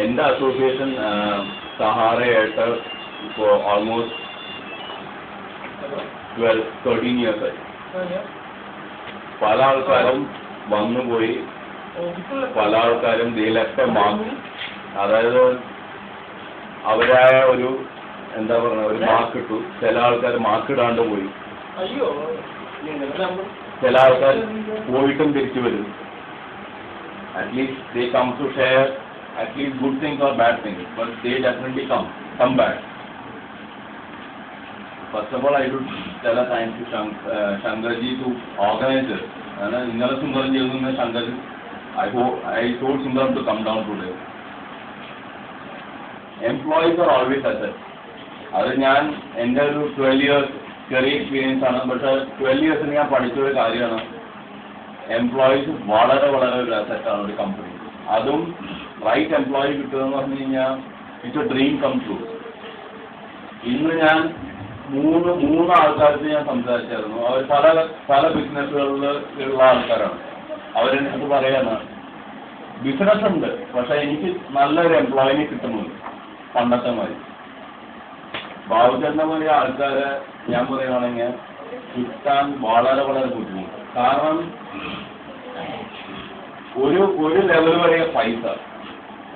എൻ്റെ അസോസിയേഷൻ സഹാറയായിട്ട് ഇപ്പോൾ ഓൾമോസ്റ്റ് 13 ഇയേഴ്സായി. പല ആൾക്കാരും വന്നുപോയി, പല ആൾക്കാരും ദീലൊക്കെ മാർക്ക്, അതായത് അവരായ ഒരു എന്താ പറയുക ഒരു മാർക്ക് ഇട്ടു. ചില ആൾക്കാർ മാർക്ക് ഇടാണ്ട് പോയി, ചില ആൾക്കാർ പോയിട്ടും തിരിച്ചു വരും. At least they come to share at least good things or bad things, but they definitely come back. First of all, I would tell a thank you to Shankarji to organize it. Ingala Sundaram Jeevunna Shankarji, I told Sundaram to come down today. Employees are always assets. അത് ഞാൻ എൻ്റെ ഒരു 12 years ചെറിയ experience ആണ്. പക്ഷേ 12 years ഞാൻ പഠിച്ചൊരു കാര്യമാണ്, എംപ്ലോയീസ് വളരെ വളരെ ഒരു അസറ്റാണ് ഒരു കമ്പനി. അതും റൈറ്റ് എംപ്ലോയി കിട്ടുക എന്ന് പറഞ്ഞു കഴിഞ്ഞാൽ it's a dream come true. ഇന്ന് ഞാൻ മൂന്ന് ആൾക്കാർക്ക് ഞാൻ സംസാരിച്ചായിരുന്നു. അവർ പല ബിസിനസ്സുകളിൽ ഉള്ള ആൾക്കാരാണ്. അവരെന്നെ അത് പറയാണ്, ബിസിനസ് ഉണ്ട് പക്ഷെ എനിക്ക് നല്ലൊരു എംപ്ലോയിനെ കിട്ടുന്നുണ്ട് പണ്ടത്തെ മാതിരി. ബാബുചേട്ടനെ മാതിരി ആൾക്കാരെ ഞാൻ പറയുകയാണെങ്കിൽ കിട്ടാൻ വളരെ വളരെ ബുദ്ധിമുട്ട്. കാരണം ഒരു ലെവൽ വരെ പൈസ,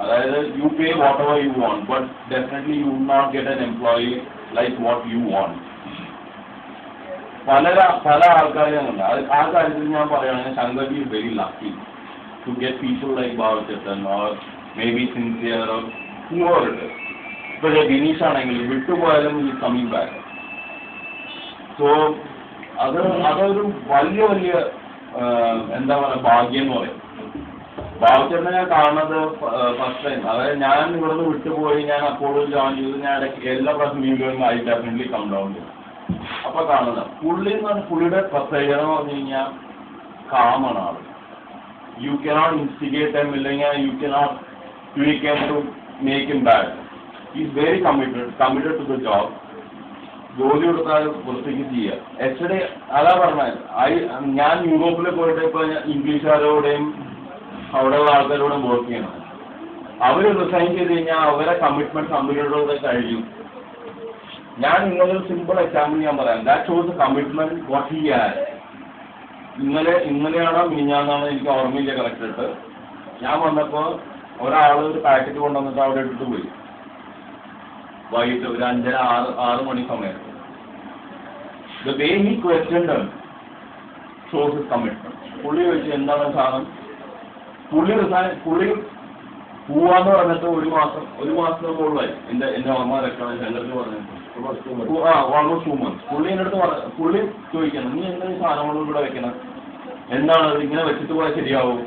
അതായത് you pay whatever you want, but definitely you will not get an employee like what you want. പല ആൾക്കാരുണ്ട്. ആ കാര്യത്തിൽ ഞാൻ പറയുകയാണെങ്കിൽ Shankarji is very lucky to get people like Bhavachatan or maybe Sincere or whoever it is. ഇപ്പോൾ ബിനീഷ് ആണെങ്കിൽ വിട്ടുപോയാലും ഈ coming back. So അതൊരു വലിയ എന്താ പറയുക ഭാഗ്യം എന്ന് പറയും. ബാബുചേട്ടനെ ഞാൻ കാണുന്നത് ഫസ്റ്റ് ടൈം, അതായത് ഞാൻ ഇവിടുന്ന് വിട്ടുപോയി, ഞാൻ അപ്പോഴും ജോയിൻ ചെയ്തു, ഞാൻ എല്ലാ പ്രാവശ്യം leave I definitely come down ചെയ്തു. അപ്പോൾ കാണുന്നത് പുള്ളിയുടെ പ്രത്യേകത എന്ന് പറഞ്ഞു കഴിഞ്ഞാൽ കാമാണ് ആൾ. യു കനോട്ട് ഇൻസ്റ്റിഗേറ്റ് എം, ഇല്ലെങ്കിൽ you cannot tweak M to make him bad. Is very committed to the job. ജോലി കൊടുത്താൽ വൃത്തിക്ക് ചെയ്യുക. എസ്ഡേ അതാ പറഞ്ഞത്, ഞാൻ യൂറോപ്പിൽ പോയിട്ട് ഇപ്പോൾ ഇംഗ്ലീഷുകാരോടെയും അവിടെയുള്ള ആൾക്കാരോട് വർക്ക് ചെയ്യണം. അവർ റിസൈൻ ചെയ്ത് കഴിഞ്ഞാൽ അവരെ കമ്മിറ്റ്മെന്റ് കമ്പനിയോട് കഴിയും. ഞാൻ നിങ്ങളൊരു സിമ്പിൾ എക്സാമ്പിൾ ഞാൻ പറയാം. That shows the commitment what he had. ഇന്നലെയാണോ മിനിഞ്ഞാന്നാണോ എനിക്ക് ഓർമ്മയില്ല കറക്റ്റായിട്ട്. ഞാൻ വന്നപ്പോൾ ഒരാൾ ഒരു പാക്കറ്റ് കൊണ്ടുവന്നിട്ട് അവിടെ ഇട്ടിട്ട് പോയി. വൈകിട്ട് ഒരു 5:30-6 മണി സമയത്ത്. The way he questioned shows his commitment. പുള്ളി ചോദിച്ചു എന്താണ് സാധനം. പുള്ളി പോവാന്ന് പറഞ്ഞിട്ട് ഒരു മാസത്തിന് മുകളിലായി. എന്റെ ഓർമ്മ വെക്കണം. ശങ്കർജി പറഞ്ഞിട്ട് ഓൾമോസ്റ്റ് 2 months. പുള്ളി എൻ്റെ അടുത്ത് പുള്ളി ചോദിക്കണം, നീ എന്താ ഈ സാധനങ്ങളും ഇവിടെ വെക്കണം, എന്താണ് ഇങ്ങനെ വെച്ചിട്ട് പോയാൽ ശരിയാവും.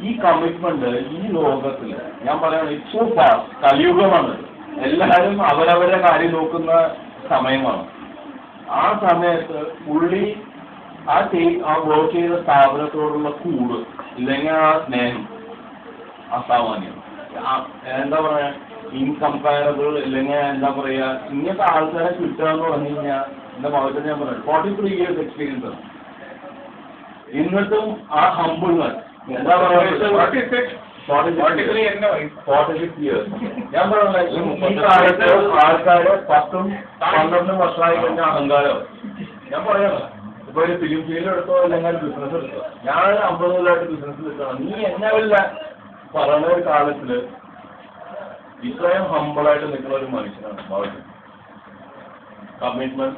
ഈ കമ്മിറ്റ്മെന്റ് ഈ ലോകത്തിൽ ഞാൻ പറയണം ഇറ്റ്സ് സോ ഫാസ്റ്റ്. കലിയുഗമാണ്. എല്ലാവരും അവരവരുടെ കാര്യം നോക്കുന്ന സമയമാണ്. ആ സമയത്ത് പുള്ളി ആ വർക്ക് ചെയ്ത സ്ഥാപനത്തോടുള്ള കൂട് ഇല്ലെങ്കിൽ ആ സ്നേഹം അസാമാന്യം. എന്താ പറയാ, ഇൻകംപാരബിൾ. ഇല്ലെങ്കിൽ എന്താ പറയാ, ഇങ്ങനത്തെ ആൾക്കാരെ കിട്ടുക എന്ന് പറഞ്ഞു കഴിഞ്ഞാൽ എന്റെ ഭാഗത്ത് ഞാൻ പറയാം 43 years എക്സ്പീരിയൻസ് ആണ്. എന്നിട്ടും ആ ഹംബിൾനെസ് എന്താ പറയാ 46 years. ഞാൻ പറഞ്ഞ ഈ കാലത്ത് ആൾക്കാര് 10-12 വർഷമായി കഴിഞ്ഞ അഹങ്കാരം. ഞാൻ പറയാം, ഇപ്പൊ ഒരു ഫിലിം ഫീൽഡ് എടുത്തോ അല്ലെങ്കിൽ ബിസിനസ് എടുത്തോ, ഞാൻ 50 കൊല്ലമായിട്ട് ബിസിനസ്സിൽ എടുക്കണം. നീ എന്നെ വല്ല പറയുന്ന ഒരു കാലത്തില് ഇത്രയും ഹംബിളായിട്ട് നിൽക്കുന്ന ഒരു മനുഷ്യനാണ് ഭാവി. കമ്മിറ്റ്മെന്റ്,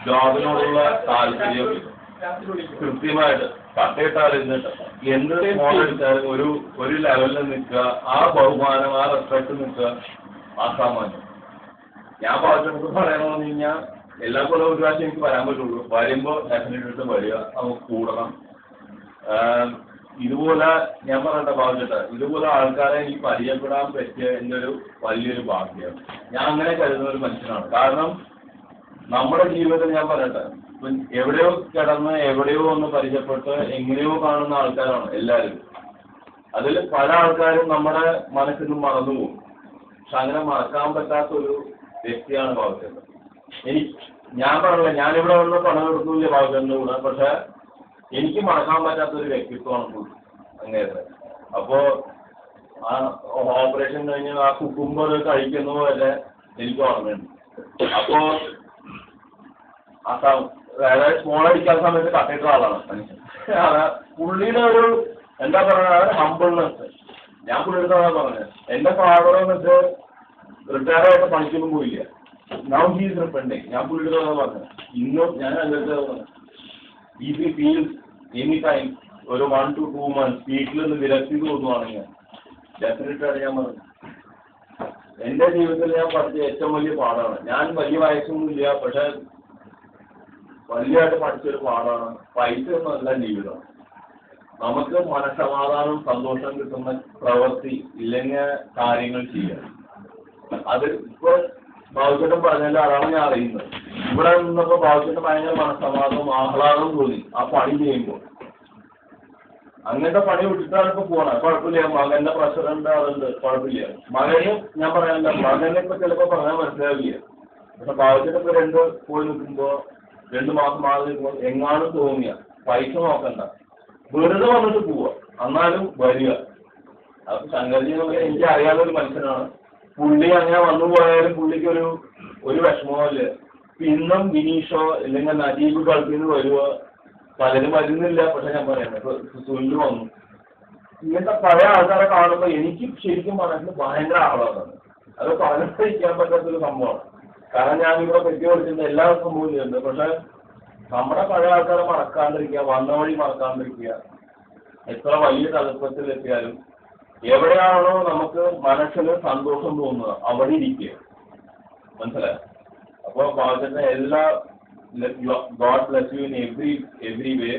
ജോബിനോടുള്ള താല്പര്യം കൃത്യമായിട്ട് കട്ടയിട്ടാലിരുന്നിട്ട് എന്ത് മോഡെടുത്താലും ഒരു ലെവലിൽ നിൽക്കുക. ആ ബഹുമാനം, ആ റെസ്പെക്ട് നിൽക്കുക അസാമാന്യം. ഞാൻ ഭാഗത്ത് പറയണമെന്ന് പറഞ്ഞു കഴിഞ്ഞാൽ എല്ലാ കൊല്ലം ഒരു പ്രാവശ്യം എനിക്ക് വരാൻ പറ്റുള്ളൂ. വരുമ്പോൾ ഡെഫിനറ്റ് വരിക, നമുക്ക് കൂടണം. ഇതുപോലെ ഞാൻ പറയട്ടെ ഭാഗത്തിട്ട്, ഇതുപോലെ ആൾക്കാരെ എനിക്ക് പരിചയപ്പെടാൻ പറ്റിയ എൻ്റെ ഒരു വലിയൊരു ഭാഗ്യമാണ്. ഞാൻ അങ്ങനെ കരുതുന്ന ഒരു മനുഷ്യനാണ്. കാരണം നമ്മുടെ ജീവിതത്തിൽ ഞാൻ പറയട്ടെ, എവിടെയോ കിടന്ന് എവിടെയോ ഒന്ന് പരിചയപ്പെട്ട് എങ്ങനെയോ കാണുന്ന ആൾക്കാരാണ് എല്ലാവരും. അതിൽ പല ആൾക്കാരും നമ്മുടെ മനസ്സിൽ നിന്ന് മറന്നുപോകും. പക്ഷെ അങ്ങനെ മറക്കാൻ പറ്റാത്തൊരു വ്യക്തിയാണ് ഭാഗത്തേട്ടൻ. ഞാൻ പറഞ്ഞില്ല, ഞാനിവിടെ വന്ന് പണം എടുക്കില്ല ഭാഗത്തേട്ടൻ്റെ കൂടെ, പക്ഷെ എനിക്ക് മറക്കാൻ പറ്റാത്തൊരു വ്യക്തിത്വമാണ് അങ്ങേത്. അപ്പോൾ ആ ഓപ്പറേഷൻ കഴിഞ്ഞ് ആ കുക്കുമ്പർ കഴിക്കുന്ന പോലെ എനിക്ക് ഓർമ്മയുണ്ട്. അപ്പോ അതായത് സ്മോൾ അടിക്കാൻ സമയത്ത് കട്ടിട്ട ആളാണ് മനുഷ്യൻ. പുള്ളിയുടെ ഒരു എന്താ പറയുക ഹംബിൾനെസ്. ഞാൻ പുള്ളിയുടെ പറഞ്ഞത് എന്റെ ഫാദർ എന്നിട്ട് റിട്ടയർ ആയിട്ട് പണിക്കൊന്നും പോയില്ല. Now he is repenting. ഞാൻ പുള്ളിയുടെ പറഞ്ഞത് ഇന്നും ഞാൻ അങ്ങനത്തെ ഈസി ഫീൽ എനി ടൈം ഒരു 1 to 2 months വീട്ടിൽ നിന്ന് വിരക്തി തോന്നുവാണെങ്കിൽ ഡെഫിനറ്റാണ് ഞാൻ പറഞ്ഞത്. എന്റെ ജീവിതത്തിൽ ഞാൻ പഠിച്ച ഏറ്റവും വലിയ പാഠമാണ്. ഞാൻ വലിയ വയസ്സൊന്നും ഇല്ല, പക്ഷെ വലിയതായിട്ട് പഠിച്ചൊരു പാഠമാണ്. പൈസ ഒന്നുമല്ല ജീവിതം. നമുക്ക് മനസ്സമാധാനം സന്തോഷം കിട്ടുന്ന പ്രവൃത്തി ഇല്ലെങ്കിൽ കാര്യങ്ങൾ ചെയ്യാം. അത് ഇപ്പൊ ബാബുചേട്ടൻ പറഞ്ഞാലും അതാണ് ഞാൻ അറിയുന്നത്. ഇവിടെ നിന്നപ്പോ ബാബുചേട്ടൻ ഭയങ്കര മനസ്സമാധാനവും ആഹ്ലാദവും തോന്നി ആ പണി ചെയ്യുമ്പോൾ. അങ്ങനത്തെ പണി വിട്ടിട്ടാണ് ഇപ്പൊ പോണത്. കുഴപ്പമില്ല, മകന്റെ പ്രഷറുണ്ട്, അതുണ്ട്, കുഴപ്പമില്ല. മകന് ഞാൻ പറയാനില്ല, മകനെ ഇപ്പൊ ചിലപ്പോ പറഞ്ഞാൽ മനസ്സിലാവില്ല. പക്ഷെ ബാബുചേട്ടൻ ഇപ്പൊ പോയി നിൽക്കുമ്പോ 2 മാസം മാറി നിൽക്കുമ്പോൾ എങ്ങാനും തോന്നിയ പൈസ നോക്കണ്ട, വെറുതെ വന്നിട്ട് പോവുക, എന്നാലും വരിക. അപ്പൊ ശങ്കർജി എന്നൊക്കെ എനിക്ക് അറിയാവുന്ന ഒരു മനുഷ്യനാണ്. പുള്ളി അങ്ങനെ വന്നു പോയാലും പുള്ളിക്ക് ഒരു വിഷമവുമില്ല. ഇന്നും വിനീഷോ ഇല്ലെങ്കിൽ നജീബ് ഗൾഫിൽ നിന്ന് വരുവോ, പലരും വരുന്നില്ല. പക്ഷെ ഞാൻ പറയുന്നത് സുനിൽ വന്നു. ഇങ്ങനത്തെ പഴയ ആൾക്കാരെ കാണുമ്പോൾ എനിക്ക് ശരിക്കും പറഞ്ഞാൽ ഭയങ്കര ആഹ്ലാദമാണ്. അത് പറഞ്ഞിരിക്കാൻ പറ്റാത്തൊരു സംഭവമാണ്. കാരണം ഞാനിവിടെ പെറ്റി കൊടുക്കുന്ന എല്ലാ സംഭവവും ചെയ്യുന്നുണ്ട്. പക്ഷെ നമ്മുടെ പഴയ ആൾക്കാരെ മറക്കാണ്ടിരിക്കുക, വന്ന വഴി മറക്കാണ്ടിരിക്കുക. എത്ര വലിയ തലപ്പത്തിലെത്തിയാലും എവിടെയാണോ നമുക്ക് മനസ്സിന് സന്തോഷം തോന്നുക അവിടെ ഇരിക്കുക. മനസ്സിലായോ? അപ്പോൾ ബാബുചേട്ടൻ്റെ എല്ലാ God bless you in every വേ.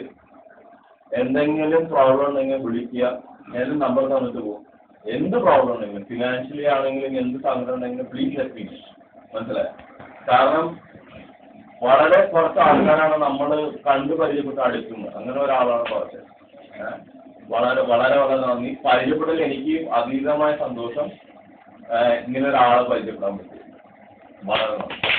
എന്തെങ്കിലും പ്രോബ്ലം ഉണ്ടെങ്കിൽ വിളിക്കുക, ഞാൻ നമ്പർ തന്നിട്ട് പോകും. എന്ത് പ്രോബ്ലം ഉണ്ടെങ്കിലും ഫിനാൻഷ്യലി ആണെങ്കിലും എന്ത് സങ്കടം ഉണ്ടെങ്കിലും പ്ലീസ് ലെറ്റ് മീ. മനസ്സിലായോ? കാരണം വളരെ കുറച്ച് ആൾക്കാരാണ് നമ്മൾ കണ്ടു പരിചയപ്പെട്ട് അടുക്കുന്നത്. അങ്ങനെ ഒരാളാണ് കുറച്ച്. വളരെ വളരെ വളരെ നന്ദി. പരിചയപ്പെടൽ എനിക്ക് അതീതമായ സന്തോഷം. ഇങ്ങനെ ഒരാളെ പരിചയപ്പെടാൻ പറ്റും. വളരെ നന്ദി.